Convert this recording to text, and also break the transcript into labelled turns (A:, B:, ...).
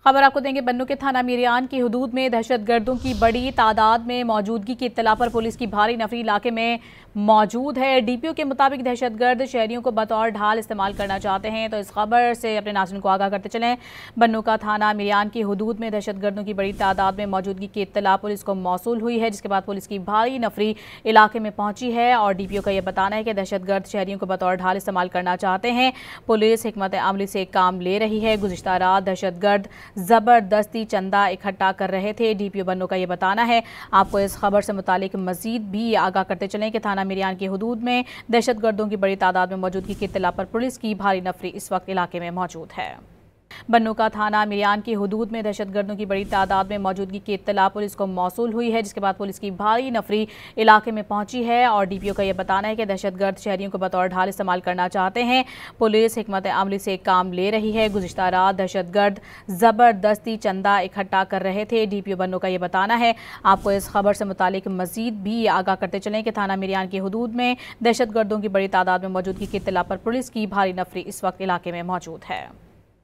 A: खबर आपको देंगे। बन्नू के थाना मिरियान की हुदूद में दहशतगर्दों की बड़ी तादाद में मौजूदगी की इत्तला पर पुलिस की भारी नफरी इलाके में मौजूद है। डीपीओ के मुताबिक दहशतगर्द शहरियों को बतौर ढाल इस्तेमाल करना चाहते हैं, तो इस खबर से अपने नाज़रीन को आगाह करते चलें। बन्नू का थाना मिरियान की हुदूद में दहशतगर्दों की बड़ी तादाद में मौजूदगी की इत्तला पुलिस को मौसूल हुई है, जिसके बाद पुलिस की भारी नफरी इलाके में पहुंची है और डीपीओ का यह बताना है कि दहशतगर्द शहरियों को बतौर ढाल इस्तेमाल करना चाहते हैं। पुलिस हिकमत अमली से काम ले रही है। गुज़िश्ता रात दहशतगर्द जबरदस्ती चंदा इकट्ठा कर रहे थे, डीपीओ बन्नू का यह बताना है। आपको इस खबर से मुतालिक मजीद भी आगाह करते चलें कि थाना मिरियान की हुदूद में दहशतगर्दों की बड़ी तादाद में मौजूदगी की इत्तला पर पुलिस की भारी नफरी इस वक्त इलाके में मौजूद है। बन्नू का थाना मिरियान की हुदूद में दहशतगर्दों की बड़ी तादाद में मौजूदगी की इत्तला पुलिस को मौसूल हुई है, जिसके बाद पुलिस की भारी नफरी इलाके में पहुंची है और डीपीओ का यह बताना है कि दहशतगर्द शहरियों को बतौर ढाल इस्तेमाल करना चाहते हैं। पुलिस हिकमत अमली से काम ले रही है। गुज़िश्ता रात दहशतगर्द जबरदस्ती चंदा इकट्ठा कर रहे थे, डीपीओ बन्नू का यह बताना है। आपको इस खबर से मुतालिक मजीद भी आगाह करते चलें कि थाना मिरियान की हुदूद में दहशतगर्दों की बड़ी तादाद में मौजूदगी की इत्तला पर पुलिस की भारी नफरी इस वक्त इलाके में मौजूद है।